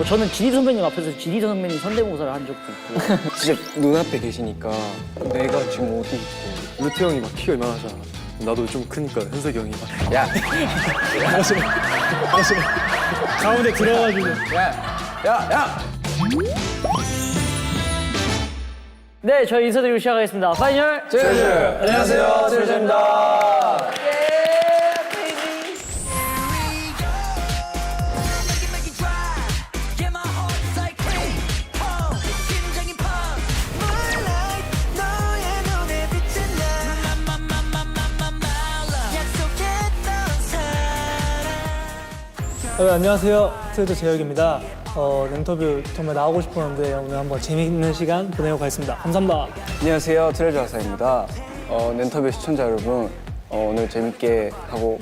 뭐 저는 지디 선배님 앞에서 지디 선배님 성대모사를 한 적도 있고. 진짜 눈앞에 계시니까 내가 지금 어디 있고. 루트 형이 막 키가 이만하잖아. 나도 좀 크니까 현석이 형이 막 야! 가운데 들어가지고. 야! 네, 저희 인사드리고 시작하겠습니다. 파이널 트레저! 안녕하세요, 트레저입니다. 안녕하세요. 트레저 재혁입니다. 인터뷰 정말 나오고 싶었는데 오늘 한번 재미있는 시간 보내고 가겠습니다. 감사합니다. 안녕하세요, 트레저 아사입니다. 낸터뷰 시청자 여러분, 오늘 재밌게 하고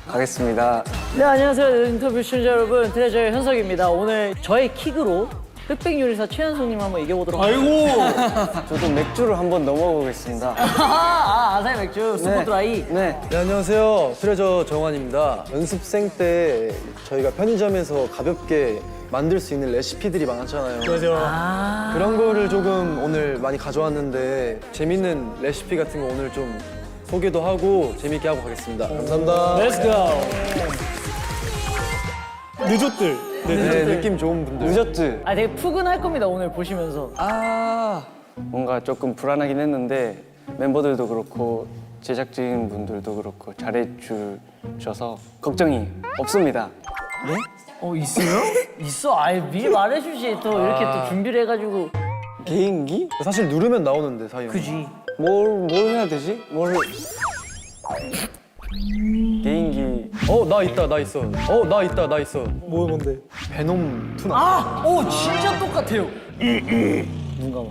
가겠습니다. 네, 안녕하세요. 인터뷰 시청자 여러분. 트레저의 현석입니다. 오늘 저의 킥으로 흑백 요리사 최현석님 한번 이겨보도록 하겠습니다. 저도 맥주를 한번 넘어보겠습니다. 아사히 맥주, 슈퍼 드라이. 네. 네, 안녕하세요. 트레저 정환입니다. 연습생 때 저희가 편의점에서 가볍게 만들 수 있는 레시피들이 많았잖아요. 안녕하세요. 그런 거를 조금 오늘 많이 가져왔는데 재밌는 레시피 같은 거 오늘 좀 소개도 하고 재밌게 하고 가겠습니다. 감사합니다. Let's go. 늦었들. 네, 느낌 좋은 분들. 늦었지? 아, 되게 푸근할 겁니다, 오늘 보시면서. 뭔가 조금 불안하긴 했는데 멤버들도 그렇고 제작진 분들도 그렇고 잘해주셔서 걱정이 없습니다. 있어요? 있어? 아예 미리 말해주지. 또 이렇게 또 준비를 해가지고. 개인기? 사실 누르면 나오는데 사이에. 그지. 뭘 해야 되지? 개인기. 나 있다, 나 있어. 나 있다, 나 있어. 뭔데? 베놈 투나. 아! 오, 진짜 똑같아요. 눈 감아.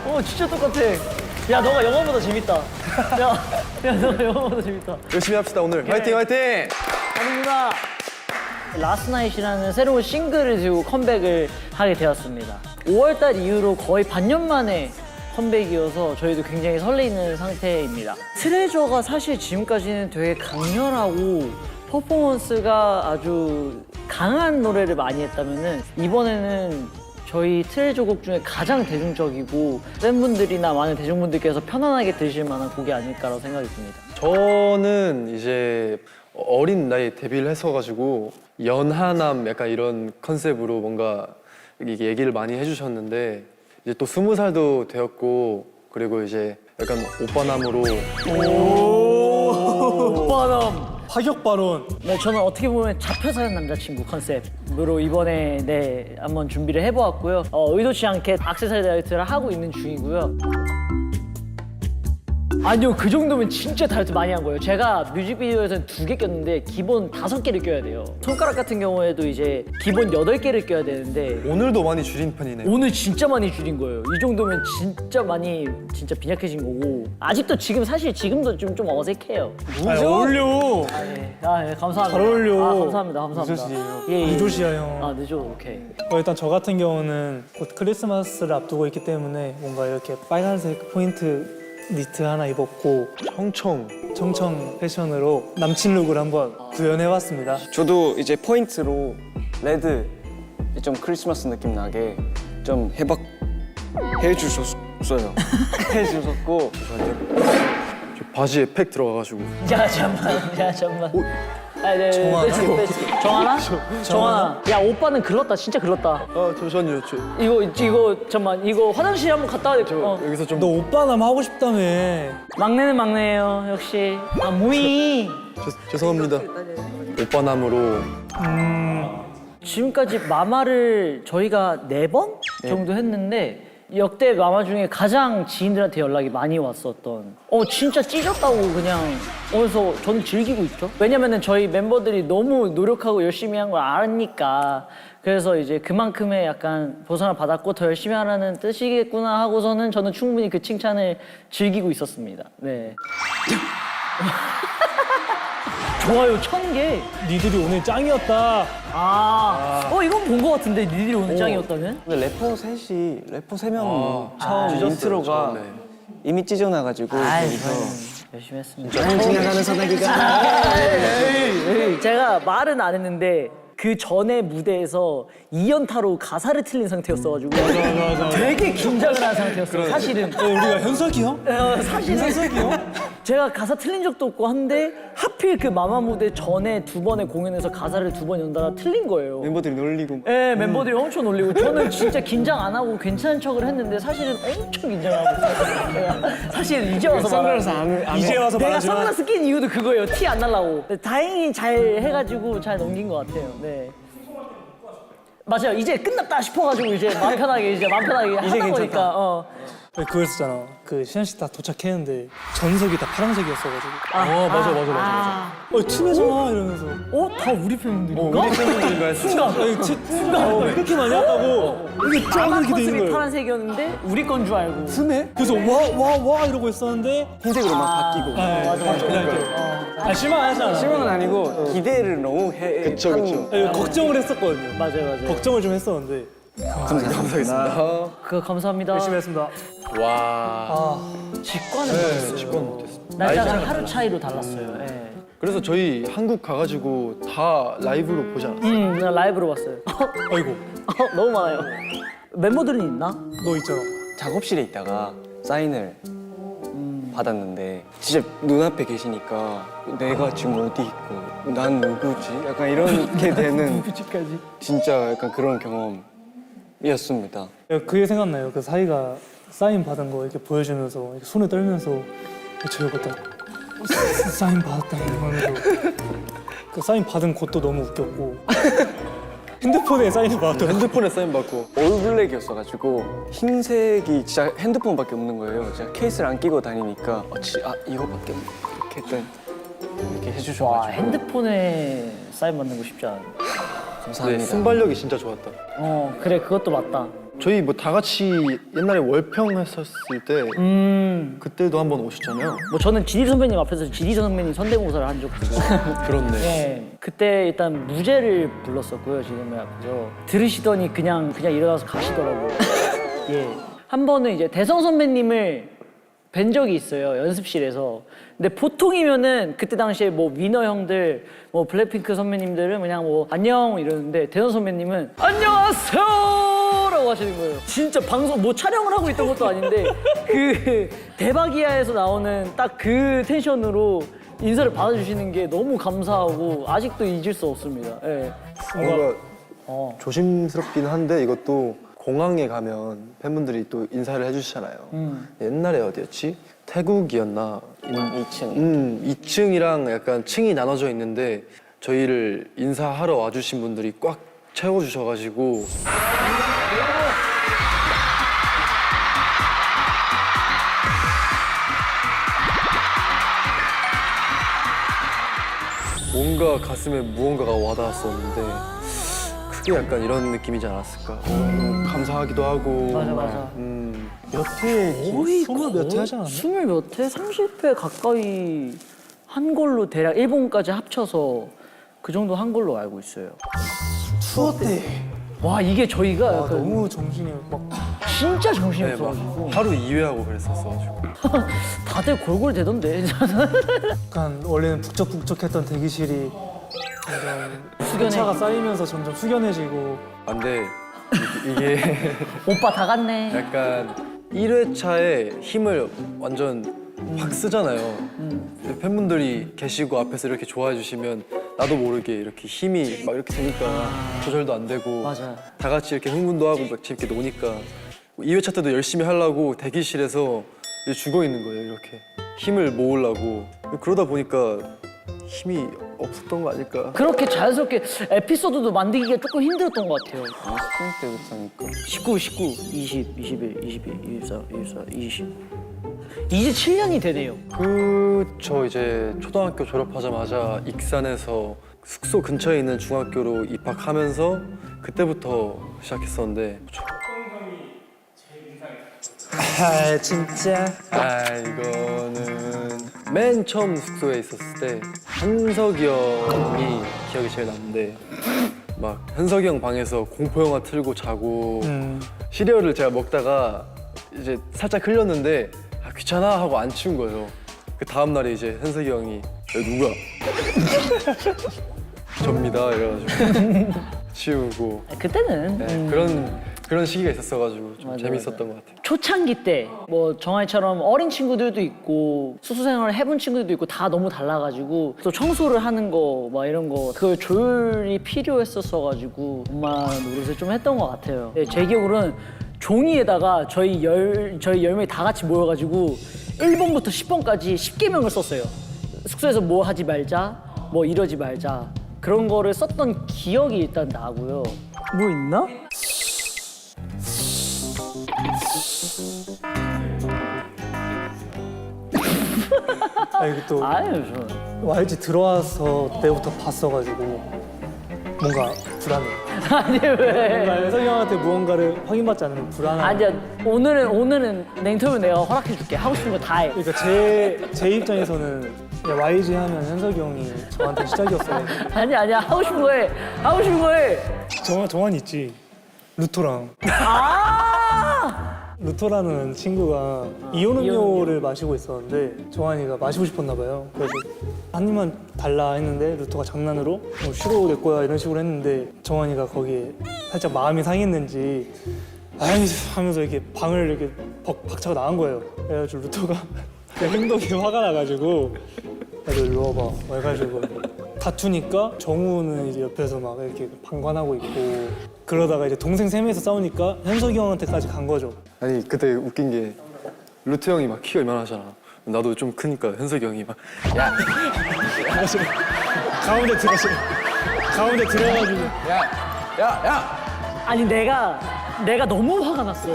오, 진짜 똑같아. 야, 너가 영화보다 재밌다. 야, 너가 영화보다 재밌다. 열심히 합시다 오늘. 화이팅, 화이팅! 하는구나. 라스트나잇이라는 새로운 싱글을 들고 컴백을 하게 되었습니다. 5월달 이후로 거의 반년 만에 컴백이어서 저희도 굉장히 설레이는 상태입니다. 트레저가 사실 지금까지는 되게 강렬하고 퍼포먼스가 아주 강한 노래를 많이 했다면은 이번에는 저희 트레저 곡 중에 가장 대중적이고 팬분들이나 많은 대중분들께서 편안하게 들으실 만한 곡이 아닐까라고 생각이 듭니다. 저는 이제 어린 나이에 데뷔를 했어가지고 연하남 약간 이런 컨셉으로 뭔가 이게 얘기를 많이 해주셨는데 이제 또 20살도 되었고 그리고 이제 약간 오빠남으로 오빠남! 파격 발언. 네, 저는 어떻게 보면 잡혀 사는 남자친구 컨셉으로 이번에 한번 준비를 해보았고요. 의도치 않게 액세서리 다이어트를 하고 있는 중이고요. 아니요, 그 정도면 진짜 다이어트 많이 한 거예요. 제가 뮤직비디오에서는 2개 꼈는데 기본 5개를 껴야 돼요. 손가락 같은 경우에도 이제 기본 8개를 껴야 되는데 오늘도 많이 줄인 편이네요. 오늘 진짜 많이 줄인 거예요. 이 정도면 진짜 많이 진짜 빈약해진 거고 아직도 사실 지금도 좀 어색해요. 어울려. 네, 감사합니다. 잘 어울려. 감사합니다. 늦었어요. 예. 이도시야 형. 늦어, 오케이. 일단 저 같은 경우는 곧 크리스마스를 앞두고 있기 때문에 뭔가 이렇게 빨간색 포인트 니트 하나 입었고 청청 패션으로 남친 룩을 한번 구현해봤습니다. 저도 이제 포인트로 레드 좀 크리스마스 느낌 나게 좀 해주셨어요. 해주셨고 저 바지에 팩 들어가가지고 야, 잠만. 네. 정하나? 정하나. 야, 오빠는 글렀다. 진짜 글렀다. 잠시만요. 이거 잠만. 이거 화장실 한번 갔다 와야 돼. 여기서 좀 너 오빠남 하고 싶다며. 막내는 막내예요. 역시. 무이. 죄송합니다. 오빠남으로 지금까지 마마를 저희가 4번 정도 했는데 역대 마마 중에 가장 지인들한테 연락이 많이 왔었던 진짜 찢었다고 그냥 그래서 저는 즐기고 있죠. 왜냐면은 저희 멤버들이 너무 노력하고 열심히 한 걸 아니까 그래서 이제 그만큼의 약간 보상을 받았고 더 열심히 하라는 뜻이겠구나 하고서는 저는 충분히 그 칭찬을 즐기고 있었습니다. 네. 좋아요 1000개. 니들이 오늘 짱이었다. 이건 본 거 같은데 니들이 오늘 짱이었다면? 근데 래퍼 3명 처음 인트로가 처음에. 이미 찢어놔가지고 아이, 거기서 열심히 했습니다. 지나가는 소나기가. 제가 말은 안 했는데 그 전에 무대에서 2연타로 가사를 틀린 상태였어가지고 되게 긴장을 한 상태였어요. 사실은 우리가 현석이 형? 사실은 현석이 형? 제가 가사 틀린 적도 없고 한데 하필 그 마마 무대 전에 두 번의 공연에서 가사를 두 번 연달아 틀린 거예요. 멤버들이 놀리고. 네, 멤버들이 엄청 놀리고 저는 진짜 긴장 안 하고 괜찮은 척을 했는데 사실은 엄청 긴장하고 있어요. 내가 사실 이제 와서 선글라스 말하는 이제 와서 내가 말하지만 선글라스 낀 이유도 그거예요. 티 안 날라고. 다행히 잘 해가지고 잘 넘긴 것 같아요. 네. 맞아요. 이제 끝났다 싶어가지고 이제 마음 편하게 하다 보니까 그거 했었잖아. 그 시현 씨 다 도착했는데 전석이 다 파란색이었어가지고. 맞아. 팀이잖아 이러면서. 다 우리 팬분들인가? 우리 팬분들인가 했어. 순간 왜 이렇게 많이 왔다고 이게 쫙 이렇게 돼 있는 모습이 거예요. 파란색이었는데 우리 건 줄 알고. 그래서 와 이러고 있었는데 흰색으로 막 바뀌고. 맞아. 그냥 이렇게 실망하잖아. 실망은 아니고 기대를 너무 해. 그쵸. 걱정을 했었거든요. 맞아요. 걱정을 좀 했었는데. 감사합니다. 그 감사합니다. 열심히 했습니다. 와. 직관을 못했어요. 직관 못했어. 날짜가 하루 차이로 달랐어요. 예. 그래서 저희 한국 가가지고 다 라이브로 보지 않았어요? 그냥 라이브로 봤어요. 아이고 너무 많아요. 멤버들은 있나? 너 있잖아. 작업실에 있다가 사인을 받았는데 진짜 눈앞에 계시니까 내가 지금 어디 있고 난 누구지? 약간 이렇게 되는 누구지까지? 진짜 약간 그런 경험이었습니다. 그게 생각나요. 그 사이가 사인 받은 거 이렇게 보여주면서 이렇게 손을 떨면서 저 이거 딱 사인 받았다 이러면서 그 사인 받은 것도 너무 웃겼고 핸드폰에 사인을 받았더라고. 핸드폰에 사인 받고. 올블랙이었어가지고 흰색이 진짜 핸드폰밖에 없는 거예요. 제가 케이스를 안 끼고 다니니까 이거밖에 이렇게 했더니 이렇게 와 해주셔가지고 핸드폰에 사인 받는 거 쉽지 않아. 네, 감사합니다. 순발력이 진짜 좋았다. 그래 그것도 맞다. 저희 뭐 다 같이 옛날에 월평 했었을 때 그때도 한번 오셨잖아요. 뭐 저는 지디 선배님 앞에서 지디 선배님 성대모사를 한 적도 있고. 그렇네. 예, 그때 일단 무제를 불렀었고요. 지금 앞에서 들으시더니 그냥 일어나서 가시더라고요. 예, 한 번은 이제 대성 선배님을 뵌 적이 있어요. 연습실에서. 근데 보통이면은 그때 당시에 뭐 위너 형들, 뭐 블랙핑크 선배님들은 그냥 뭐 안녕 이러는데 대성 선배님은 안녕하세요라고 하시는 거예요. 진짜 방송 뭐 촬영을 하고 있던 것도 아닌데 그 대박이야에서 나오는 딱 그 텐션으로 인사를 받아주시는 게 너무 감사하고 아직도 잊을 수 없습니다. 예. 뭔가 조심스럽긴 한데 이것도 공항에 가면 팬분들이 또 인사를 해주시잖아요. 옛날에 어디였지? 태국이었나? 2층. 2층이랑 약간 층이 나눠져 있는데 저희를 인사하러 와주신 분들이 꽉 채워주셔가지고 뭔가 가슴에 무언가가 와닿았었는데 그게 약간 이런 느낌이지 않았을까. 감사하기도 하고. 맞아. 몇 회? 거의 몇회 하지 않았나? 20몇 회? 30회 가까이 한 걸로 대략 일본까지 합쳐서 그 정도 한 걸로 알고 있어요. 투어 때. 와 이게 저희가 약간 너무 정신이 막 진짜 정신이 네, 막 없어가지고 하루 2회하고 그랬었어가지고. 다들 골골대던데 약간 원래는 북적북적했던 대기실이 점점 차가 쌓이면서 점점 숙연해지고. 안 돼. 이게 오빠 다 갔네. 약간 1회차에 힘을 완전 확 쓰잖아요. 팬분들이 계시고 앞에서 이렇게 좋아해 주시면 나도 모르게 이렇게 힘이 막 이렇게 되니까 조절도 안 되고 맞아. 다 같이 이렇게 흥분도 하고 막 재밌게 노니까 2회차 때도 열심히 하려고 대기실에서 이제 죽어 있는 거예요. 이렇게 힘을 모으려고. 그러다 보니까 힘이 없었던 거 아닐까. 그렇게 자연스럽게 에피소드도 만들기가 조금 힘들었던 것 같아요. 스프링 때부터니까. 19, 20, 21, 22, 24, 20. 이제 7년이 되네요. 저 이제 초등학교 졸업하자마자 익산에서 숙소 근처에 있는 중학교로 입학하면서 그때부터 시작했었는데 아 진짜. 이거는 맨 처음 숙소에 있었을 때 현석이 형이 기억이 제일 남는데 막 현석이 형 방에서 공포 영화 틀고 자고 시리얼을 제가 먹다가 이제 살짝 흘렸는데 귀찮아 하고 안 치운 거예요. 그 다음 날에 이제 현석이 형이 야, 누구야? 접니다 이래가지고 치우고 그때는 네, 그런 시기가 있었어가지고 좀 맞아, 재밌었던 것 같아요. 초창기 때 뭐 정한이처럼 어린 친구들도 있고 숙소 생활을 해본 친구들도 있고 다 너무 달라가지고 또 청소를 하는 거 막 이런 거 그걸 조율이 필요했었어가지고 엄마 노릇을 좀 했던 것 같아요. 네, 제 기억으로는 종이에다가 저희 10명이 다 같이 모여가지고 1번부터 10번까지 10개명을 썼어요. 숙소에서 뭐 하지 말자, 뭐 이러지 말자 그런 거를 썼던 기억이 일단 나고요. 뭐 있나? 아 이게 또 아유 저 YG 들어와서 때부터 봤어가지고 뭔가 불안해. 아니 왜? 뭔가 현석이 형한테 무언가를 확인받지 않으면 불안한. 아니야 오늘은 냉터뷰 내가 허락해줄게. 하고 싶은 거 다 해. 그러니까 제 입장에서는 그냥 YG 하면 현석이 형이 저한테 시작이었어요. 아니야 하고 싶은 거 해. 하고 싶은 거 해. 정한 있지. 루토랑. 아! 루토라는 친구가 이온 음료를 마시고 있었는데 정한이가 마시고 싶었나 봐요. 그래서 한 입만 달라 했는데 루토가 장난으로 뭐 싫어 내 거야 이런 식으로 했는데 정한이가 거기에 살짝 마음이 상했는지 아이 하면서 이렇게 방을 이렇게 박차고 나간 거예요. 그래가지고 루토가 그 행동이 화가 나가지고 야, 너 일로 와봐 해가지고 다투니까 정우는 이제 옆에서 막 이렇게 방관하고 있고 그러다가 이제 동생 세 명이서 싸우니까 현석이 형한테까지 간 거죠. 아니 그때 웃긴 게 루트 형이 막 키가 이만하잖아. 나도 좀 크니까 현석이 형이 막 가운데 들어가지고 아니 내가 너무 화가 났어.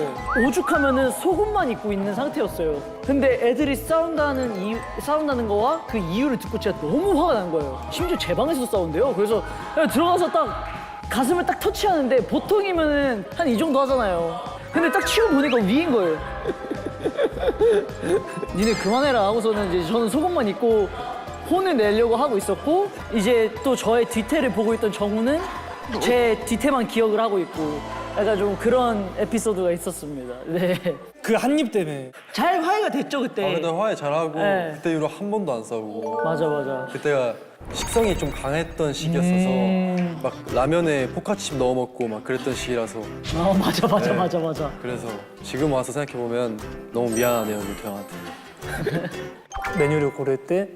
오죽하면은 속옷만 입고 있는 상태였어요. 근데 애들이 싸운다는 거와 그 이유를 듣고 제가 너무 화가 난 거예요. 심지어 제 방에서 싸운대요. 그래서 그냥 들어가서 딱 가슴을 딱 터치하는데 보통이면은 한 이 정도 하잖아요. 근데 딱 치고 보니까 위인 거예요. 니네 그만해라 하고서는 이제 저는 속옷만 입고 혼을 내려고 하고 있었고 이제 또 저의 뒤태를 보고 있던 정우는 제 뒤태만 기억을 하고 있고 약간 좀 그런 에피소드가 있었습니다. 네. 그 한 입 때문에 잘 화해가 됐죠 그때. 그래도 화해 잘하고 네. 그때 이후로 한 번도 안 싸우고 맞아. 그때가 식성이 좀 강했던 시기였어서 막 라면에 포카칩 넣어 먹고 막 그랬던 시기라서 맞아. 그래서 지금 와서 생각해 보면 너무 미안하네요 루트 형한테. 메뉴를 고를 때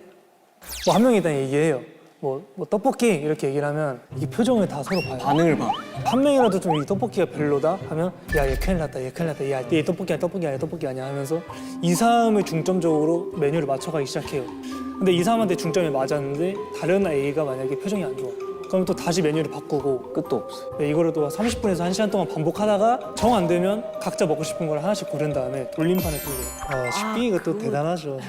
뭐 한 명이 일단 얘기해요. 뭐 떡볶이 이렇게 얘기를 하면 이 표정을 다 서로 봐요. 반응을 봐. 한 명이라도 좀 이 떡볶이가 별로다 하면 야 얘 큰일 났다 야 얘 떡볶이 아니야 하면서 2, 3을 중점적으로 메뉴를 맞춰가기 시작해요. 근데 2, 3한테 중점이 맞았는데 다른 A가 만약에 표정이 안 좋아 그럼 또 다시 메뉴를 바꾸고 끝도 없어. 이거를 또 30분에서 1시간 동안 반복하다가 정 안 되면 각자 먹고 싶은 걸 하나씩 고른 다음에 돌림판에 돌려요. 식비가 또 대단하죠.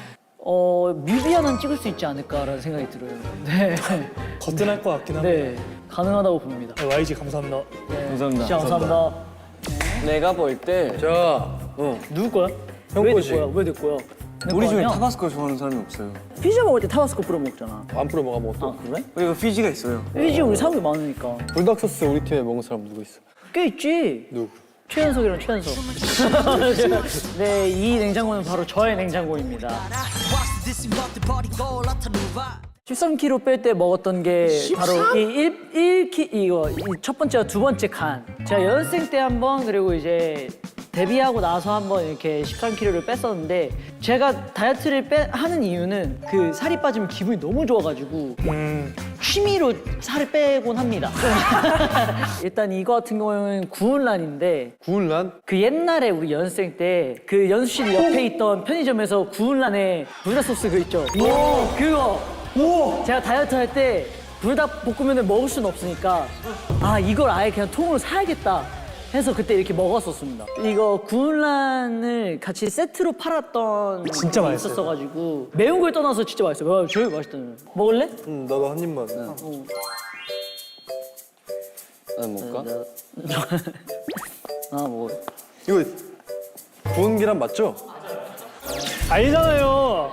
뮤비 하나는 찍을 수 있지 않을까라는 생각이 들어요. 네. 거뜬할 것 같긴 한데 네. 가능하다고 봅니다. YG 감사합니다. 네. 감사합니다. 진짜 감사합니다. 내가 볼 때 자, 누구 거야? 형 왜 거지. 내 거야? 왜 내 거야? 내 우리 거 중에 아니야? 타바스코 좋아하는 사람이 없어요. 피자 먹을 때 타바스코 뿌려 먹잖아. 안 풀어 먹어 뭐 또. 아 그래? 그리고 피지가 있어요. 피지 우리 사람이 많으니까. 불닭 소스 우리 팀에 먹은 사람 누구 있어? 꽤 있지. 누구? 최현석이랑 최현석. 네, 이 냉장고는 바로 저의 냉장고입니다. 13kg 뺄 때 먹었던 게 바로 이 첫 번째와 두 번째 칸. 제가 연습생 때 한 번 그리고 이제 데뷔하고 나서 한 번 이렇게 13kg를 뺐었는데 제가 다이어트를 하는 이유는 그 살이 빠지면 기분이 너무 좋아가지고 취미로 살을 빼곤 합니다. 일단 이거 같은 경우는 구운란인데 구운란? 그 옛날에 우리 연습생 때 그 연습실 옆에 있던 편의점에서 구운란에 불닭 소스 그 있죠? 그거! 제가 다이어트 할 때 불닭 볶음면을 먹을 수는 없으니까 아 이걸 아예 그냥 통으로 사야겠다 해서 그때 이렇게 먹었었습니다. 이거 구운란을 같이 세트로 팔았던 진짜 게 맛있어요. 있었어가지고 매운 걸 떠나서 진짜 맛있어요. 제일 맛있다는. 먹을래? 응, 나도 한 입만. 난 먹을까? 아 뭐. 이거 구운 계란 맞죠? 아니잖아요.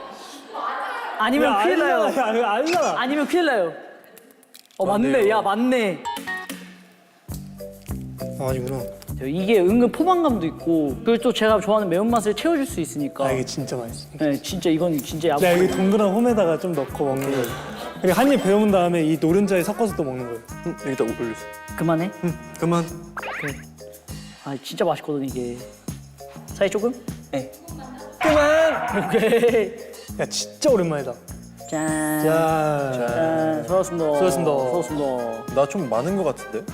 아니면 큰일 나요. 아니잖아. 아니면 큰일 나요. 맞네. 맞네요. 야 맞네. 아니구나. 같아요. 이게 은근 포만감도 있고 그리고 또 제가 좋아하는 매운맛을 채워줄 수 있으니까. 아 이게 진짜 맛있어. 네, 진짜 이건 진짜 내가 여기 동그란 홈에다가 좀 넣고 먹는 거예요. 그리고 한 입 베어문 다음에 이 노른자에 섞어서 또 먹는 거예요. 여기다 올려주세요. 그만해. 그만. 그래. 아 진짜 맛있거든 이게. 사이 조금? 네. 그만. 오케이. 야 진짜 오랜만이다. 짠. 자, 짠. 수고하셨습니다. 수고하셨습니다. 수고하셨습니다. 나 좀 많은 것 같은데?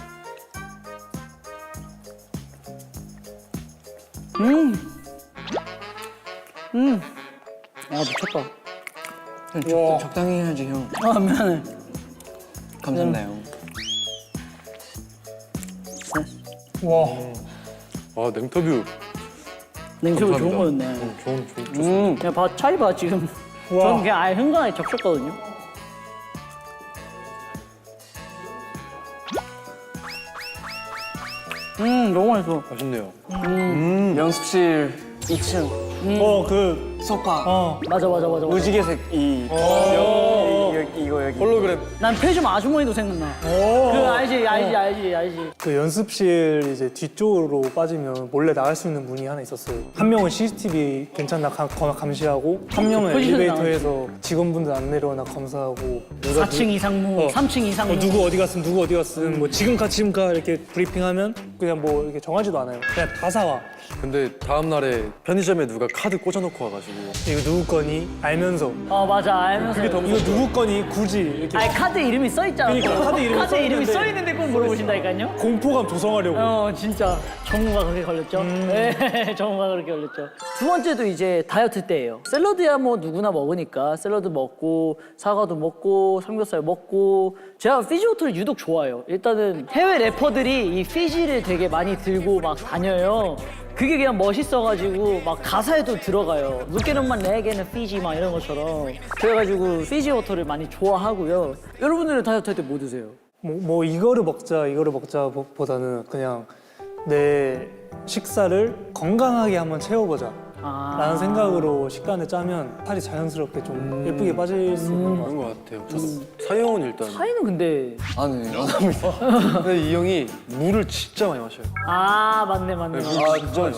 아 미쳤다. 적당히 해야지 형. 아 미안해. 감사합니다 형. 와, 아 냉터뷰. 냉수가 좋은 감사합니다. 거였네. 좋은. 그냥 봐, 차이 봐 지금. 와. 저는 그냥 아예 흥건하게 적셨거든요. 너무 맛있어. 맛있네요. 연습실 2층 그 소파 맞아. 무지개색 이거 여기. 홀로그램. 난 편의점 아주머니도 생각나. 그 알지. 그 연습실 이제 뒤쪽으로 빠지면 몰래 나갈 수 있는 문이 하나 있었어요. 한 명은 CCTV 괜찮나 감시하고, 한 명은 포지션에 엘리베이터에서 직원분들 안 내려오나 검사하고. 누가 4층 이상무, 3층 이상무. 누구 어디 갔음, 뭐 지금 가 이렇게 브리핑하면 그냥 뭐 이렇게 정하지도 않아요. 그냥 다 사와. 근데 다음 날에 편의점에 누가 카드 꽂아놓고 와가지고 이거 누구 거니? 알면서. 맞아 알면서. 이거 누구 거니? 굳이 이렇게 아니 카드 이름이 써 있잖아. 그러니까 카드 이름이 써 있는데. 써 있는데 꼭 물어보신다니까요. 공포감 조성하려고. 진짜 정우가 그렇게 걸렸죠. 네, 정우가 그렇게 걸렸죠. 두 번째도 이제 다이어트 때예요. 샐러드야 뭐 누구나 먹으니까 샐러드 먹고 사과도 먹고 삼겹살 먹고 제가 피지오토를 유독 좋아해요. 일단은 해외 래퍼들이 이 피지를 되게 많이 들고 막 다녀요. 그게 그냥 멋있어가지고 막 가사에도 들어가요. Look에는만 내게는 피지 막 이런 것처럼. 그래가지고 피지오토를 많이 좋아하고요. 여러분들은 다이어트 할 때 뭐 드세요? 뭐 이거를 먹자 보다는 그냥 내 식사를 건강하게 한번 채워보자 라는 생각으로 식단을 짜면 살이 자연스럽게 좀 예쁘게 빠질 수 있는 것 같아요. 그런 것 같아요. 저도 사형은 일단. 차이는 근데 안 합니다. 근데 이 형이 물을 진짜 많이 마셔요. 맞네. 아 진짜.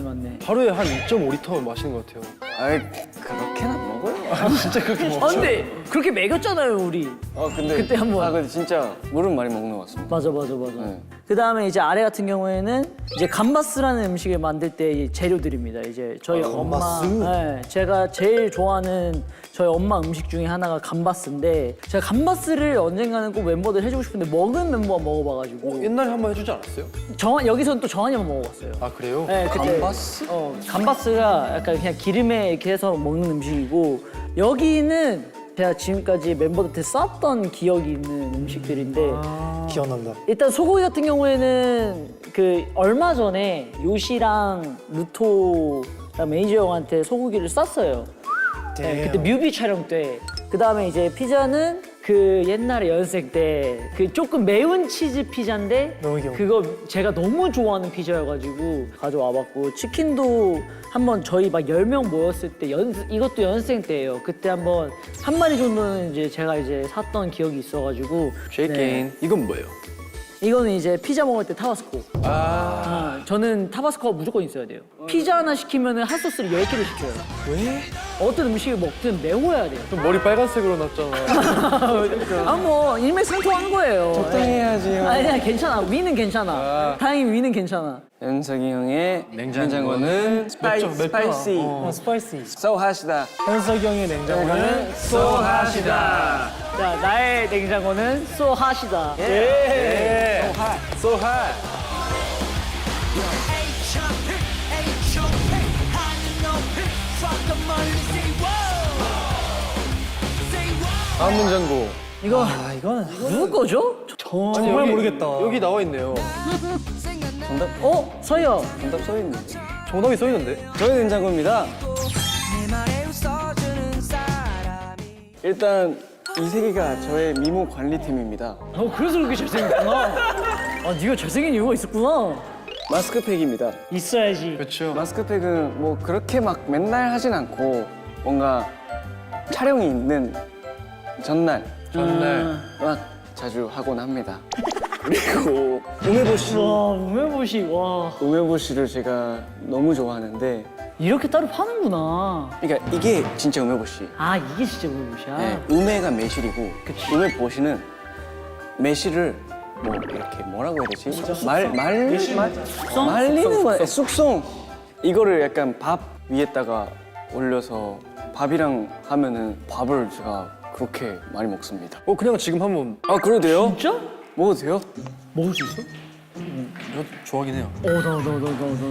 맞네. 하루에 한 2.5리터 마시는 것 같아요. 아 그렇게는 안 먹어요. 진짜 그렇게 먹죠. 근데 그렇게 먹였잖아요 우리. 근데 그때 한번. 근데 진짜 물은 많이 먹는 것 같습니다. 맞아. 네. 그 다음에 이제 아래 같은 경우에는 이제 감바스라는 음식을 만들 때 이 재료들입니다. 이제 저희 엄마, 네, 제가 제일 좋아하는 저희 엄마 음식 중에 하나가 감바스인데 제가 감바스를 언젠가는 꼭 멤버들 해주고 싶은데 먹은 멤버가 먹어봐가지고 옛날에 한 번 해주지 않았어요? 여기서는 또 정한이 형 먹어봤어요. 아 그래요? 네, 그때 감바스? 감바스가 약간 그냥 기름에 이렇게 해서 먹는 음식이고 여기는 제가 지금까지 멤버들한테 쌌던 기억이 있는 음식들인데 기억난다. 일단 소고기 같은 경우에는 그 얼마 전에 요시랑 루토랑 매니저 형한테 소고기를 쌌어요. 네, 그때 뮤비 촬영 때. 그 다음에 이제 피자는 그 옛날에 연습생 때 그 조금 매운 치즈 피자인데 너무 귀여워. 그거 제가 너무 좋아하는 피자여가지고 가져와봤고 치킨도 한번 저희 막 10명 모였을 때 이것도 연습생 때예요. 그때 한번 한 마리 정도는 이제 제가 이제 샀던 기억이 있어가지고 네. 이건 뭐예요? 이거는 이제 피자 먹을 때 타바스코. 저는 타바스코가 무조건 있어야 돼요. 피자 하나 시키면 한 소스를 10개를 시켜요. 왜? 어떤 음식을 먹든 매워야 돼요. 좀 머리 빨간색으로 났잖아. 뭐 일맥상통한 거예요. 적당히 해야지요. 아니야 괜찮아. 위는 괜찮아. 다행히 위는 괜찮아. 연석이 형의 냉장고는 맵죠? 스파이시. 스파이시. So 하시다. 현석이 형의 냉장고는 So 하시다. 자 나의 냉장고는 쏘하시다. So hot. 다음 냉장고. 이거 이건 누구 거죠? 정말 모르겠다. 여기 나와 있네요. 서희야. 정답 써있네. 정답이 써 있는데? 저희 냉장고입니다. 일단 이 세 개가 저의 미모 관리템입니다. 그래서 그렇게 잘생겼구나. 네가 잘생긴 이유가 있었구나. 마스크팩입니다. 있어야지. 그렇죠. 마스크팩은 뭐 그렇게 막 맨날 하진 않고 뭔가 촬영이 있는 전날 전날. 막 자주 하곤 합니다. 그리고 우메보시. 와 우메보시 와 우메보시를 제가 너무 좋아하는데, 이렇게 따로 파는구나. 그러니까 이게 진짜 우메보시. 아 이게 진짜 우메보시야. 네, 우메가 매실이고 그치. 우메보시는 매실을 뭐 이렇게 뭐라고 해야 되지? 말리는 거 숙성. 이거를 약간 밥 위에다가 올려서 밥이랑 하면은 밥을 제가 그렇게 많이 먹습니다. 그냥 지금 한번 아 그래도 돼요? 진짜? 먹어도 돼요? 먹을 수 있어? 이거 좋아하긴 해요.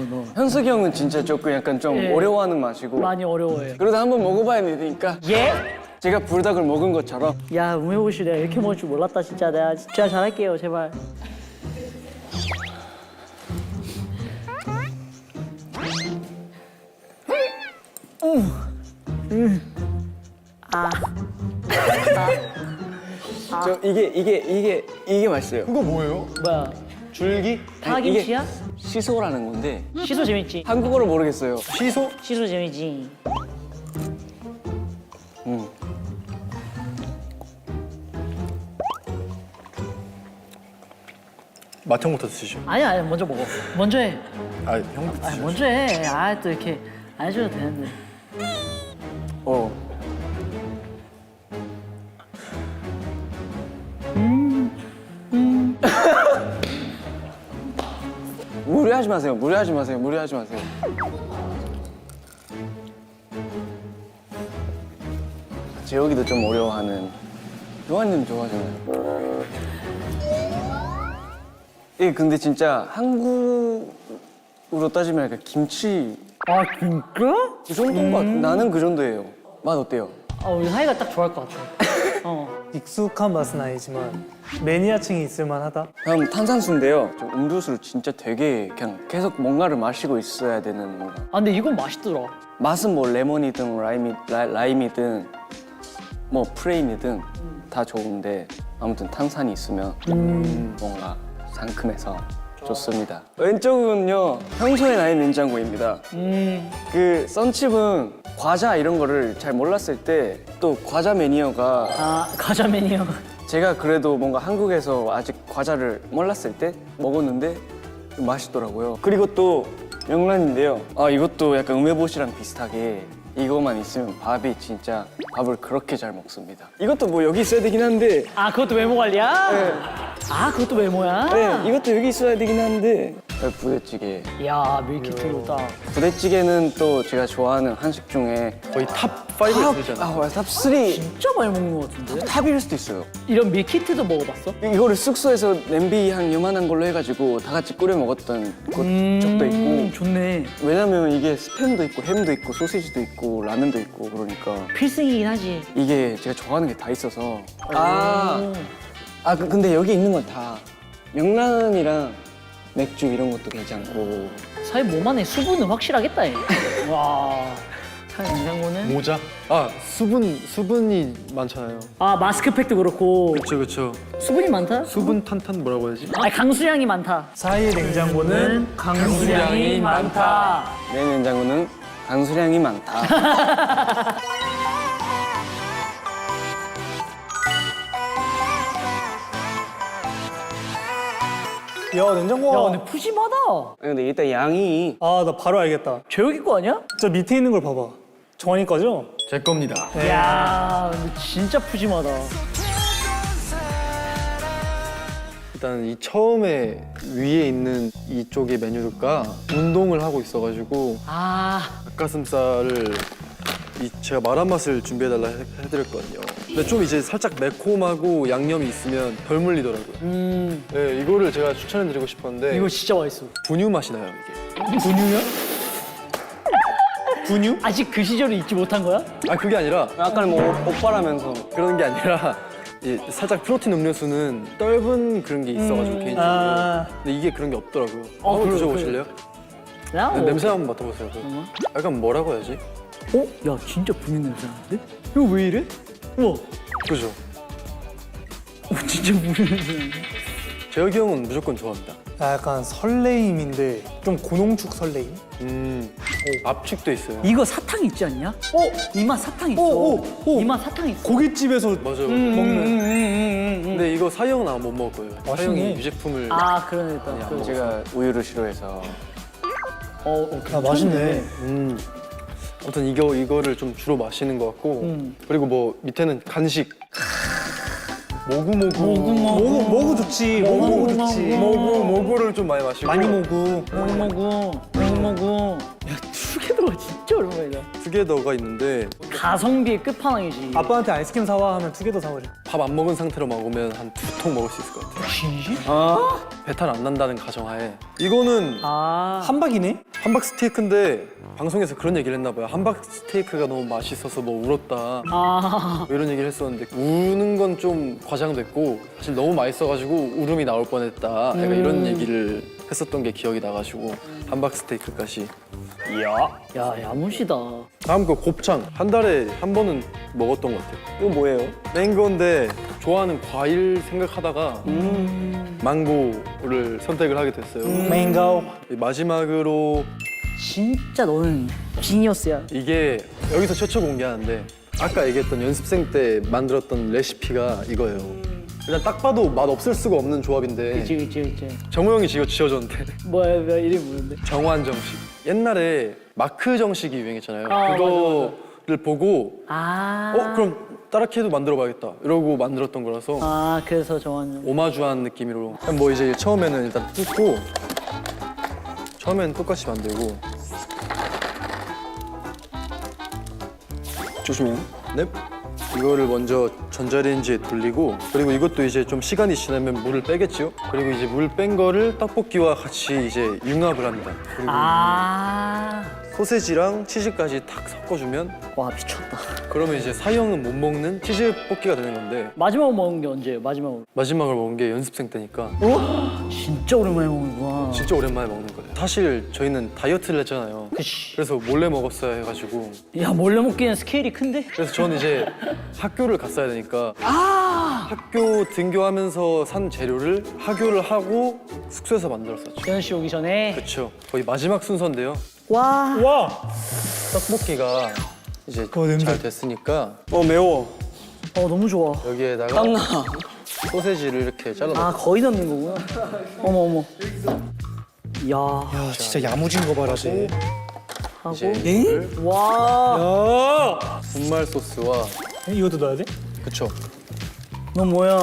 너. 현석이 형은 진짜 조금 약간 좀 예. 어려워하는 맛이고, 많이 어려워해. 그래도 한번 먹어봐야 되니까 예? 제가 불닭을 먹은 것처럼. 야 우메보시 내가 이렇게 먹을 줄 몰랐다 진짜. 내가 진짜 잘할게요 제발. 저 이게 맛있어요. 그거 뭐예요? 뭐야? 줄기? 파김치야? 시소라는 건데 시소 재밌지? 한국어를 모르겠어요. 시소? 시소 재밌지. 맛형부터 드시죠. 아니야 먼저 먹어. 먼저 해. 형부터 아니 드시죠. 먼저 해. 아 또 이렇게 안 해줘도 되는데. 어. 무리하지 마세요. 무리하지 마세요. 무리하지 마세요. 재혁이도 좀 어려워하는. 요한님 좋아하잖아요. 예, 근데 진짜 한국으로 따지면 약간 김치 아 진짜? 그 정도인 것 같아. 나는 그 정도예요. 맛 어때요? 아 우리 사이가 딱 좋아할 것 같아. 익숙한 맛은 아니지만 매니아층이 있을 만하다. 다음 탄산수인데요. 저 음료수를 진짜 되게 그냥 계속 뭔가를 마시고 있어야 되는 뭔가. 아 근데 이건 맛있더라. 맛은 뭐 레몬이든 라임이든 뭐 프레임이든 다 좋은데 아무튼 탄산이 있으면 뭔가 상큼해서 좋습니다. 왼쪽은요 평소의 나의 냉장고입니다. 그 썬칩은 과자 이런 거를 잘 몰랐을 때 또 과자 매니아가 아 과자 매니아. 제가 그래도 뭔가 한국에서 아직 과자를 몰랐을 때 먹었는데 좀 맛있더라고요. 그리고 또 명란인데요. 아 이것도 약간 우메보시랑 비슷하게 이거만 있으면 밥이 진짜 밥을 그렇게 잘 먹습니다. 이것도 뭐 여기 있어야 되긴 한데, 아 그것도 메모 관리야? 네. 아 그것도 메모야? 네 이것도 여기 있어야 되긴 한데. 부대찌개. 야 밀키트로 딱. 부대찌개는 또 제가 좋아하는 한식 중에 거의 탑 5에 들잖아요. 탑3. 진짜 많이 먹는 것 같은데? 탑일 수도 있어요. 이런 밀키트도 먹어봤어? 이거를 숙소에서 냄비 한 요만한 걸로 해가지고 다 같이 끓여 먹었던 적도 있고. 좋네. 왜냐면 이게 스팸도 있고 햄도 있고 소시지도 있고 라면도 있고 그러니까 필승이긴 하지. 이게 제가 좋아하는 게 다 있어서. 근데 여기 있는 건 다 명란이랑 맥주 이런 것도 괜찮고. 사이 몸 안에 수분은 확실하겠다 얘. 와. 참 냉장고는. 모자? 수분이 많잖아요. 아 마스크팩도 그렇고 그렇죠. 수분이 많다? 수분 탄탄 뭐라고 해야지? 아 강수량이 많다. 사이의 냉장고는 강수량이 많다. 내 냉장고는 강수량이 많다. 야 냉장고가. 야 근데 푸짐하다. 근데 일단 양이 아 나 바로 알겠다. 재욱이 거 아니야? 저 밑에 있는 걸 봐봐. 정환이 거죠? 제 겁니다. 야 근데 진짜 푸짐하다. 일단 이 처음에 위에 있는 이쪽의 메뉴가 운동을 하고 있어가지고 아 닭가슴살을 제가 말한 맛을 준비해달라 해드렸거든요. 근데 좀 이제 살짝 매콤하고 양념이 있으면 덜 물리더라고요. 네, 이거를 제가 추천해드리고 싶었는데 이거 진짜 맛있어. 분유 맛이 나요, 이게. 분유야? 분유? 아직 그 시절을 잊지 못한 거야? 아, 그게 아니라 약간 뭐 오빠라면서. 그런 게 아니라 살짝 프로틴 음료수는 떫은 그런 게 있어가지고 개인적으로. 아 근데 이게 그런 게 없더라고요. 어, 한번 그래, 드셔보실래요? 야, 뭐. 냄새 한번 맡아보세요. 약간 뭐라고 해야지? 어? 야 진짜 분유 냄새 나는데? 이거 왜 이래? 우와 그죠? 진짜 분유 냄새 나는데? 재혁이 형은 무조건 좋아합니다. 나 약간 설레임인데 좀 고농축 설레임? 압축도 있어요. 이거 사탕 있지 않냐? 이맛 사탕 있어. 이맛 사탕 있어. 고깃집에서 맞아요. 먹는 근데 이거 사형 나 못 먹을 거예요. 맛있네. 사형이 유제품을 아 그러니까. 그 제가 우유를 싫어해서 아, 맛있네. 아무튼 이거를 좀 주로 마시는 것 같고 그리고 뭐 밑에는 간식 모구 좋지. 모구 좋지. 모구를 좀 많이 마시고 많이 모구. 먹어. 야 투게더가 진짜 오랜만이다. 투게더가 있는데 가성비의 끝판왕이지. 아빠한테 아이스크림 사와 하면 2개 더 사오지. 밥 안 먹은 상태로 먹으면 한 2통 먹을 수 있을 것 같아요. 진심? 배탈 안 난다는 가정하에 이거는 아. 함박이네? 함박 스테이크인데 방송에서 그런 얘기를 했나 봐요. 함박 스테이크가 너무 맛있어서 뭐 울었다 아. 뭐 이런 얘기를 했었는데 우는 건 좀 과장됐고 사실 너무 맛있어가지고 울음이 나올 뻔했다 약간 이런 얘기를 했었던 게 기억이 나가지고 함박 스테이크까지. 야 야무시다. 다음 거 곱창 한 달에 한 번은 먹었던 것 같아요. 이거 뭐예요? 맹고인데 좋아하는 과일 생각하다가 망고를 선택을 하게 됐어요. 맹고. 마지막으로 진짜 너는 지니어스야. 이게 여기서 최초 공개하는데 아까 얘기했던 연습생 때 만들었던 레시피가 이거예요. 일단 딱 봐도 맛 없을 수가 없는 조합인데 그치. 정우 형이 이거 지어줬는데 뭐야 이름이 뭐였는데? 정환 정식. 옛날에 마크 정식이 유행했잖아요. 아, 그거를 보고 아. 그럼 따라키도 만들어봐야겠다 이러고 만들었던 거라서 아 그래서 정한. 오마주한 느낌으로 뭐 이제 처음에는 일단 뜯고 처음에는 똑같이 만들고 조심해요. 네. 이거를 먼저 전자레인지에 돌리고 그리고 이것도 이제 좀 시간이 지나면 물을 빼겠죠. 그리고 이제 물 뺀 거를 떡볶이와 같이 이제 융합을 합니다. 그리고 아. 소세지랑 치즈까지 탁 섞어주면 와 미쳤다. 그러면 이제 사형은 못 먹는 치즈 볶기가 되는 건데 마지막으로 먹은 게 언제예요? 마지막으로. 마지막을 먹은 게 연습생 때니까 진짜 오랜만에 먹는구나. 진짜 오랜만에 먹는 거예요. 사실 저희는 다이어트를 했잖아요. 그치. 그래서 몰래 먹었어야 해가지고 야 몰래 먹기엔 스케일이 큰데? 그래서 저는 이제 학교를 갔어야 되니까 아. 학교 등교하면서 산 재료를 하교를 하고 숙소에서 만들었었죠. 재현 씨 오기 전에. 그렇죠. 거의 마지막 순서인데요. 와. 와. 떡볶이가 이제 냄새. 잘 됐으니까 매워. 너무 좋아. 여기에다가 땀나. 소세지를 이렇게 잘라 아 거의 넣는 거구나. 어머. 야. 야, 진짜 야무진 거 봐라, 쟤. 하고. 이제 와. 야. 분말 소스와 이것도 넣어야 돼? 그쵸. 너 뭐야?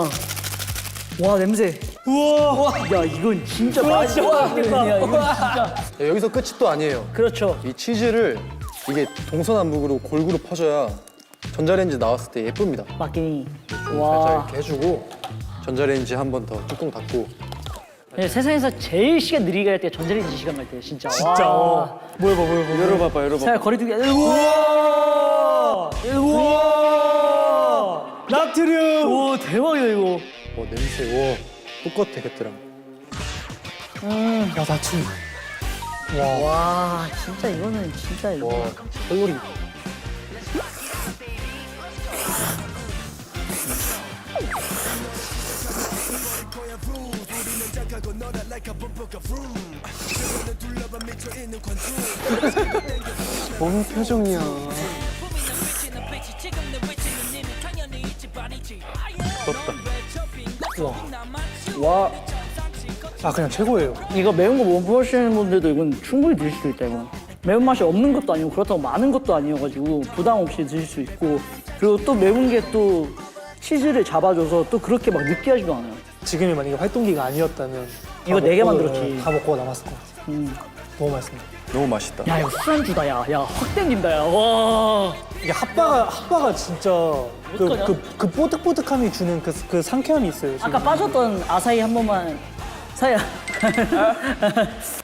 와 냄새. 우와. 야 이건 진짜 맛있겠다. 이건 진짜. 여기서 끝이 또 아니에요. 그렇죠. 이 치즈를 이게 동서남북으로 골고루 퍼줘야 전자레인지 나왔을 때 예쁩니다. 막기니. 살짝 와. 이렇게 해주고 전자레인지 한 번 더 뚜껑 닫고 세상에서 제일 시간 느리게 할 때 전자레인지 시간 갈 때 진짜. 진짜. 와. 뭐야. 열어봐봐. 살 거리두기. 우와. 우와. 나트륨. 오 대박이다 이거. 냄새 와 똑같아 그때랑. 야, 나트륨. 와 진짜 이거는 진짜 이거. 와 컬러리. 뭔 표정이야. 와. 아, 그냥 최고예요. 이거 매운 거 못 먹으시는 분들도 이건 충분히 드실 수 있다 이건. 매운맛이 없는 것도 아니고 그렇다고 많은 것도 아니어가지고 부담 없이 드실 수 있고 그리고 또 매운 게 또 치즈를 잡아줘서 또 그렇게 막 느끼하지도 않아요. 지금이 만약에 활동기가 아니었다면 이거 다 네개 먹고, 만들었지. 다 먹고 남았을 것 같아요. 음. 너무 맛있습니다. 너무 맛있다. 야 이거 술안주다 야확 땡긴다 야 와. 이게 핫바가 진짜 그 뽀득뽀득함이 주는 그 상쾌함이 있어요. 지금. 아까 빠졌던 아사히 한 번만 사야.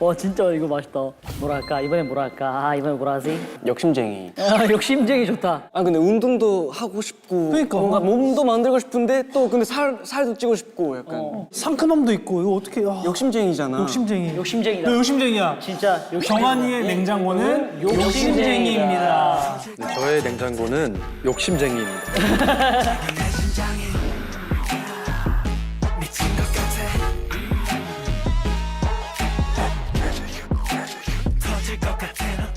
와 진짜 이거 맛있다. 뭐랄까 이번엔 뭐랄까 이번에 뭐라 하지? 욕심쟁이. 욕심쟁이 좋다. 근데 운동도 하고 싶고 그러니까. 뭔가 몸도 만들고 싶은데 또 근데 살도 찌고 싶고 약간 상큼함도 있고 이거 어떻게 욕심쟁이잖아. 욕심쟁이. 욕심쟁이다. 너 욕심쟁이야. 진짜 경환이의 냉장고는 욕심쟁이입니다. 네, 저의 냉장고는 욕심쟁이입니다.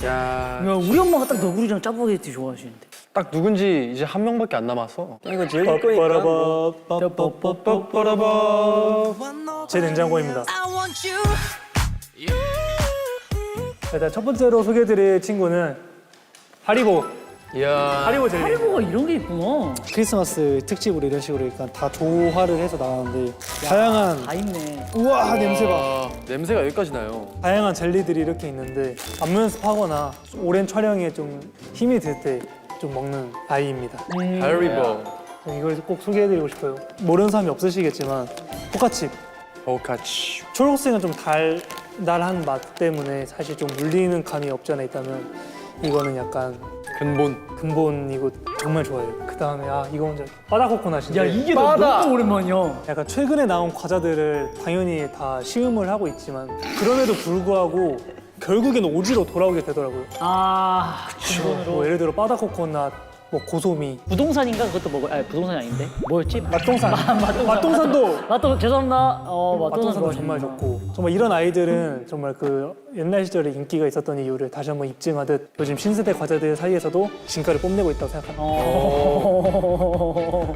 야, 야, 우리 엄마가 딱 너구리랑 짜파게티 좋아하시는데. 딱 누군지 이제 한 명밖에 안 남았어. 이거 제일 거니까. 제 냉장고입니다. 일단 첫 번째로 소개해드릴 친구는 하리보. 이야, 하리보 젤리. 하리보가 이런 게 있구나. 크리스마스 특집으로 이런 식으로 일단 다 조화를 해서 나왔는데 다양한 다 있네. 우와 냄새 봐. 아, 냄새가 여기까지 나요. 다양한 젤리들이 이렇게 있는데 안무 연습하거나 오랜 촬영에 좀 힘이 들 때 좀 먹는 아이입니다. 하리보, 이걸 꼭 소개해드리고 싶어요. 모르는 사람이 없으시겠지만 포카칩. 보카치. 초록색은 좀 달달한 맛 때문에 사실 좀 물리는 감이 없지 않아 있다면 이거는 약간 근본이고 정말 좋아요. 그 다음에 이거 먼저 바다코코넛인데 야, 이게 너무 오랜만이야. 약간 최근에 나온 과자들을 당연히 다 시음을 하고 있지만 그럼에도 불구하고 결국에는 오지로 돌아오게 되더라고요. 뭐 예를 들어 바다코코넛, 뭐 고소미, 부동산인가 그것도 먹어. 아니 부동산이 아닌데. 뭐였지? 맛동산. 맛동산도 죄송합니다. 맛동산도 정말 좋고 정말 이런 아이들은 정말 그 옛날 시절에 인기가 있었던 이유를 다시 한번 입증하듯 요즘 신세대 과자들 사이에서도 진가를 뽐내고 있다고 생각합니다.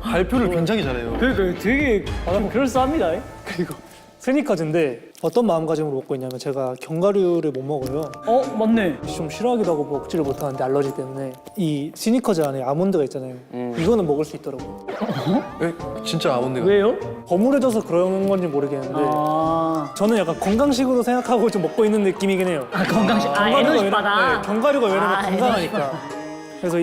발표를 굉장히 잘해요. 그러니까 되게 그럴싸합니다. 그리고 스니커즈인데 어떤 마음가짐으로 먹고 있냐면 제가 견과류를 못 먹어요. 맞네. 좀 싫어하기도 하고 먹지를 못하는데 알러지 때문에 이 스니커즈 안에 아몬드가 있잖아요. 이거는 먹을 수 있더라고요. 에? 진짜 아몬드가. 왜요? 버무려져서 그런 건지 모르겠는데 저는 약간 건강식으로 생각하고 좀 먹고 있는 느낌이긴 해요. 건강식. 에너지 바다. 견과류가 왜냐면 에너지 건강하니까. 그래서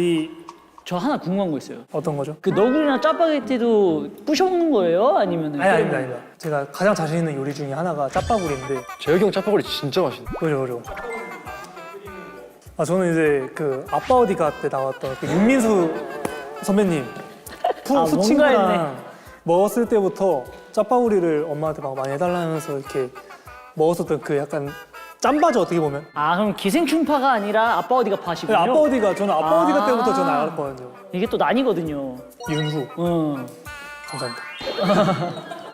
저 하나 궁금한 거 있어요. 어떤 거죠? 그 너구리랑 짜파게티도 부셔 먹는 거예요? 아니면? 아닙니다. 제가 가장 자신 있는 요리 중에 하나가 짜파구리인데 재혁이 형 짜파구리 진짜 맛있네. 그죠. 저는 이제 그 아빠 어디가 때 나왔던 그 윤민수 선배님 뭔가 후친구랑 했네. 먹었을 때부터 짜파구리를 엄마한테 막 많이 해달라면서 이렇게 먹었었던 그 약간 짬바죠 어떻게 보면. 그럼 기생충파가 아니라 아빠 어디가 파시군요? 아빠 어디가 저는 아빠 어디가 때부터 저는 알았거든요. 이게 또 난이거든요. 윤후 응. 감사합니다.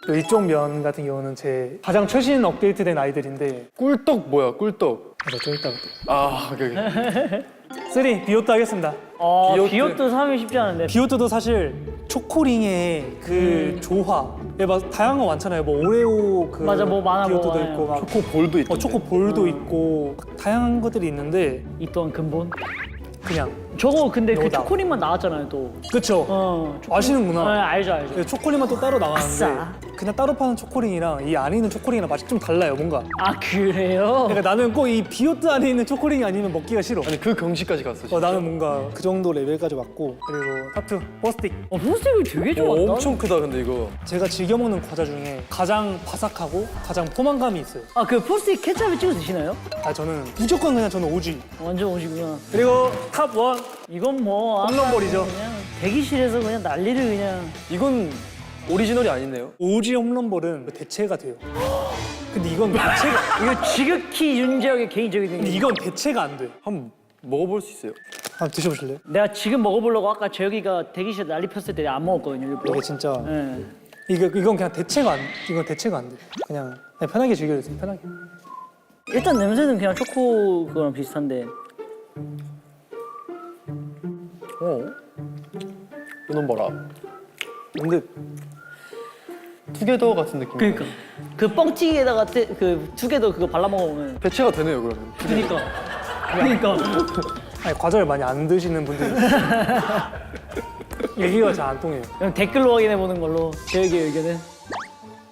또 이쪽 면 같은 경우는 제 가장 최신 업데이트된 아이들인데 꿀떡 뭐야? 꿀떡. 좀 이따가 아, 여기. 3 비오트 하겠습니다. 비오트. 비오트 사람이 쉽지 않은데. 비오트도 사실 초코링의 그 조화 막 다양한 거 많잖아요. 뭐 오레오 그 맞아, 뭐 많아, 비오트도 뭐 있고 막 초코볼도 있던데. 초코볼도 있고 막 다양한 것들이 있는데 이 또한 근본. 그냥 저거 근데 그 노다. 초코링만 나왔잖아요 또. 그쵸? 아시는구나. 네, 알죠. 네, 초코링만 또 따로 나가는데 아싸. 그냥 따로 파는 초코링이랑 이 안에 있는 초코링이랑 맛이 좀 달라요 뭔가. 그래요? 그러니까 나는 꼭 이 비오트 안에 있는 초코링이 아니면 먹기가 싫어. 아니 그 경지까지 갔어. 진짜. 나는 뭔가 그 정도 레벨까지 왔고 그리고 타투 포스틱 포스틱이 되게 좋았다. 엄청 크다 근데 이거. 제가 즐겨 먹는 과자 중에 가장 바삭하고 가장 포만감이 있어요. 그 포스틱 케찹에 찍어 드시나요? 저는 무조건 그냥 저는 오지. 완전 오시구나. 그리고 탑 원. 이건 뭐 아까 홈런볼이죠. 그냥 대기실에서 그냥 난리를 그냥. 이건 오리지널이 아니네요. 오지 홈런볼은 대체가 돼요. 근데 이건 대체가 이거 지극히 윤재혁의 개인적인 근데 생각. 이건 대체가 안 돼. 한번 먹어볼 수 있어요. 한번 드셔보실래요? 내가 지금 먹어보려고 아까 재혁이가 대기실에 난리 폈을 때 안 먹었거든요. 일부러. 이게 진짜 네. 이건 그냥 대체가 안 돼. 그냥 편하게 즐겨주세요. 편하게. 일단 냄새는 그냥 초코 그거랑 비슷한데. 이놈 봐라. 근데 투게더 같은 느낌. 그러니까 그 뻥튀기에다가 그 두 개 더 그거 발라 먹으면. 대체가 되네요 그러면. 그러니까. 아니 과자를 많이 안 드시는 분들이 얘기가 잘 안 통해요. 그럼 댓글로 확인해 보는 걸로 재혁이의 의견은.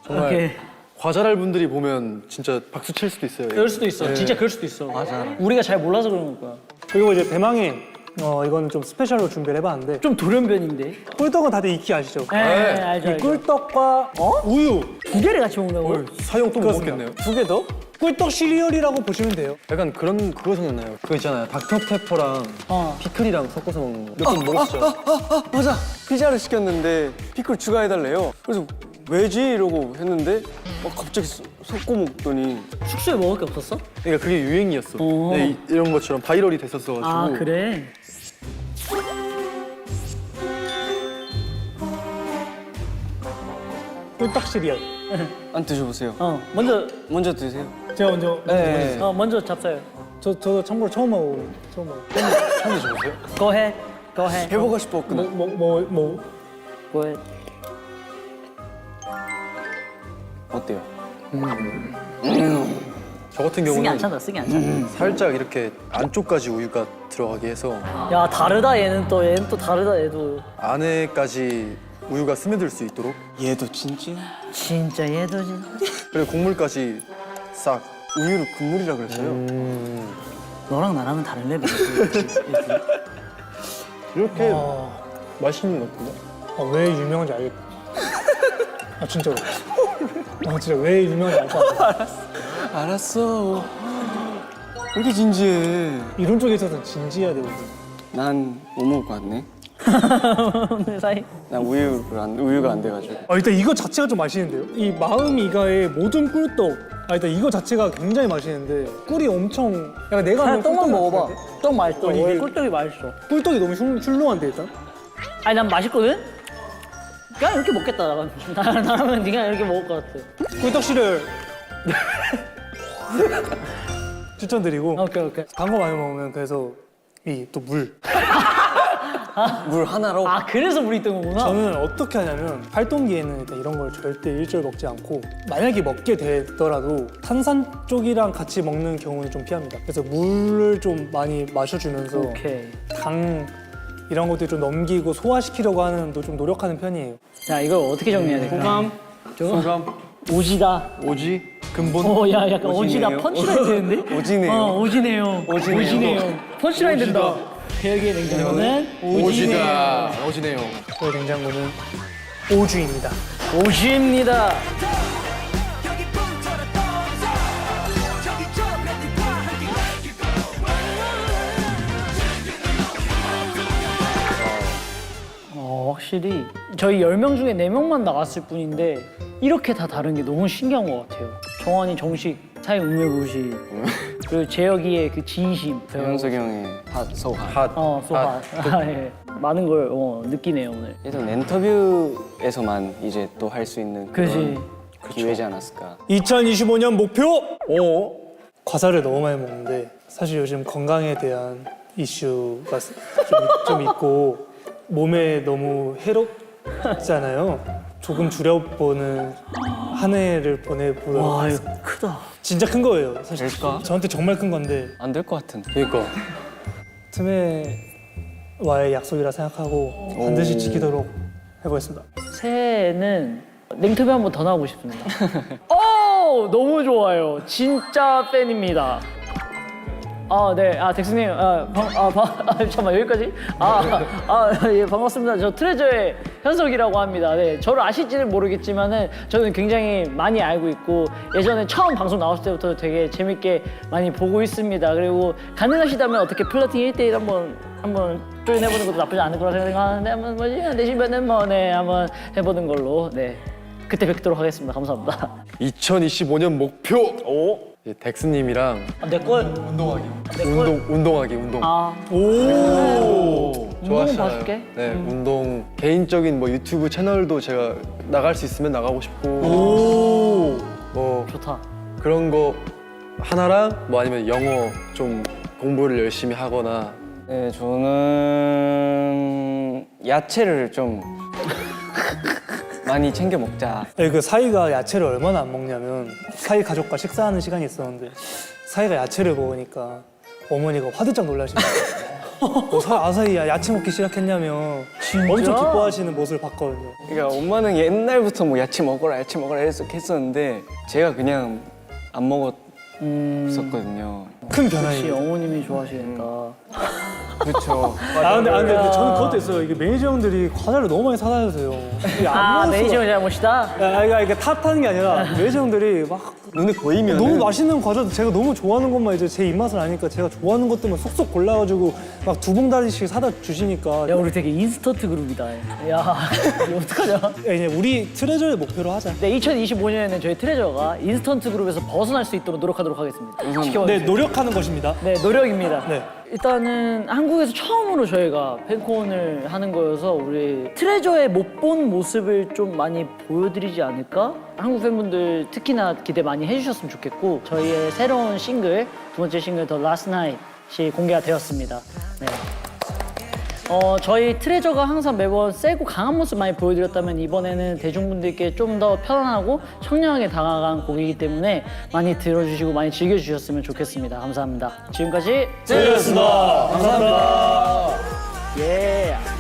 정말 오케이. 과자랄 분들이 보면 진짜 박수 칠 수도 있어요. 그럴 수도 있어. 진짜 그럴 수도 있어. 맞아. 우리가 잘 몰라서 그런 거야. 그리고 이제 대망의 이건 좀 스페셜로 준비를 해봤는데 좀 돌연변인데. 꿀떡은 다들 익히 아시죠? 네, 알죠. 이 꿀떡과 우유 두 개를 같이 먹는다고? 사용 또 못 먹겠네요. 두 개 더? 꿀떡 시리얼이라고 보시면 돼요. 약간 그거 생각나요. 그거 있잖아요. 닥터페퍼랑 피클이랑 섞어서 먹는 거. 몇 번 먹었죠. 맞아. 피자를 시켰는데 피클 추가해달래요. 그래서 왜지? 이러고 했는데 갑자기 섞어 먹더니 숙소에 먹을 게 없었어? 그러니까 그게 유행이었어. 네, 이런 것처럼 바이럴이 됐었어가지고. 그래? 꿀떡 시리얼. 안 드셔보세요. 먼저 먼저 드세요. 제가 먼저 네. 먼저 잡사요. 저도 참고로 처음 먹어요. 처음 먹어요. 처음 드셔보세요? Go ahead. Go ahead. 해보고 싶었구나. 뭐 Go ahead. 어때요? 저 같은 쓰기 안 경우는 찬다. 쓰기 안 찬다. 살짝 이렇게 안쪽까지 우유가 들어가게 해서 야 다르다 얘는 또 다르다 얘도. 안에까지 우유가 스며들 수 있도록 얘도 진짜 진짜 얘도 진짜. 그리고 국물까지 싹 우유를 국물이라 그랬어요. 너랑 나랑은 다른 레벨이야. 이렇게 맛있는 거구나. 왜 유명한지 알겠다. 아 진짜로. 진짜 왜 유명한지 알 것 같아. 알았어. 왜 이렇게 진지해? 이런 쪽에 있어서 진지해야 되거든. 난 못 먹을 것 같네. 내 사이. 난 우유가 안 돼가지고. 일단 이거 자체가 좀 맛있는데요? 이 마음 이가의 모든 꿀떡. 일단 이거 자체가 굉장히 맛있는데 꿀이 엄청. 약간 내가 그냥 먹는 떡만 꿀떡 먹어봐. 같은데? 떡 맛있어. 아니, 원래 이게- 꿀떡이 맛있어. 꿀떡이 너무 훌륭한데 일단. 아니 난 맛있거든. 그냥 이렇게 먹겠다. 나라면 네가 이렇게 먹을 것 같아. 꿀떡 씨를 추천드리고. 오케이. 단 거 많이 먹으면 그래서 이 또 물. 물 하나로. 아 그래서 물이 있던 거구나. 저는 어떻게 하냐면 활동기에는 일단 이런 걸 절대 일절 먹지 않고 만약에 먹게 되더라도 탄산 쪽이랑 같이 먹는 경우는 좀 피합니다. 그래서 물을 좀 많이 마셔주면서 오케이. 당 이런 것들 좀 넘기고 소화시키려고 하는 도 좀 노력하는 편이에요. 자 이걸 어떻게 정리해야 될까? 소감, 저거 소감, 오지다. 오지, 근본. 야 약간 오지다 오지네요. 펀치라인 되는데? 오지네요. 오지네요. 오지네요. 펀치라인 된다. 배역의 냉장고는 오지네요. 오지네요. 저의 냉장고는 오주입니다. 오지입니다. 확실히 저희 10명 중에 4명만 나갔을 뿐인데 이렇게 다 다른 게 너무 신기한 것 같아요. 정환이 정식, 사이 음료부시, 그리고 재혁이의 그 진심, 현석이 형의 소감. 핫. 소화, 예. 많은 걸 느끼네요 오늘. 일단 인터뷰에서만 이제 또 할 수 있는 그지. 그런 기회지 않았을까. 2025년 목표! 과자를 너무 많이 먹는데 사실 요즘 건강에 대한 이슈가 좀 있고 몸에 너무 해롭잖아요. 조금 줄여보는 한 해를 보내보도록 와 하겠습니다. 이거 크다. 진짜 큰 거예요. 사실 될까? 저한테 정말 큰 건데 안 될 것 같은. 그러니까 틈에와의 약속이라 생각하고 반드시 지키도록 해보겠습니다. 새해에는 냉터뷰 한 번 더 나오고 싶습니다. 너무 좋아요. 진짜 팬입니다. 네. 덱스님, 잠깐만, 여기까지? 예, 반갑습니다. 저 트레저의 현석이라고 합니다. 네, 저를 아실지는 모르겠지만은 저는 굉장히 많이 알고 있고 예전에 처음 방송 나왔을 때부터 되게 재밌게 많이 보고 있습니다. 그리고 가능하시다면 어떻게 플러팅 1대1 한번 조인해보는 것도 나쁘지 않을 거라 생각하는데 한번 내시면은 한번 해보는 걸로 그때 뵙도록 하겠습니다. 감사합니다. 2025년 목표. 이제 덱스님이랑 내 걸. 운동하기. 운동은 좋아하시잖아요. 봐줄게. 네, 운동 개인적인 뭐 유튜브 채널도 제가 나갈 수 있으면 나가고 싶고 뭐 좋다. 그런 거 하나랑 뭐 아니면 영어 좀 공부를 열심히 하거나 네, 저는 야채를 좀 많이 챙겨 먹자. 그 사이가 야채를 얼마나 안 먹냐면 사이 가족과 식사하는 시간이 있었는데 사이가 야채를 먹으니까 어머니가 화들짝 놀라시더라고요. 아사히 야채 먹기 시작했냐며 엄청 기뻐하시는 모습을 봤거든요. 그러니까 엄마는 옛날부터 뭐 야채 먹어라 했었는데 제가 그냥 안 먹었었거든요. 큰 역시 변화예요. 어머님이 좋아하시니까. 그렇죠. 근데 저는 그것도 있어요. 이게 매니저 형들이 과자를 너무 많이 사다 주세요. 이게 안 먹을 매니저 수가- 잘못이다? 이게 탓하는 게 아니라 매니저 형들이 막 눈에 보이면 너무 맛있는 과자도 제가 너무 좋아하는 것만 이제 제 입맛을 아니까 제가 좋아하는 것들만 쏙쏙 골라가지고 막 2봉다리씩 사다 주시니까 야 우리 되게 인스턴트 그룹이다. 야 이거 어떡하냐? 이제 우리 트레저의 목표로 하자. 네 2025년에는 저희 트레저가 인스턴트 그룹에서 벗어날 수 있도록 노력하도록 하겠습니다. 지켜봐 네, 주세요. 노력하는 것입니다. 네 노력입니다. 네. 일단은 한국에서 처음으로 저희가 팬콘을 하는 거여서 우리 트레저의 못 본 모습을 좀 많이 보여드리지 않을까? 한국 팬분들 특히나 기대 많이 해주셨으면 좋겠고 저희의 새로운 싱글, 두 번째 싱글 더 라스트 나잇이 공개가 되었습니다. 네. 저희 트레저가 항상 매번 세고 강한 모습 많이 보여드렸다면 이번에는 대중분들께 좀 더 편안하고 청량하게 다가간 곡이기 때문에 많이 들어주시고 많이 즐겨주셨으면 좋겠습니다. 감사합니다. 지금까지 트레저였습니다. 감사합니다. 예.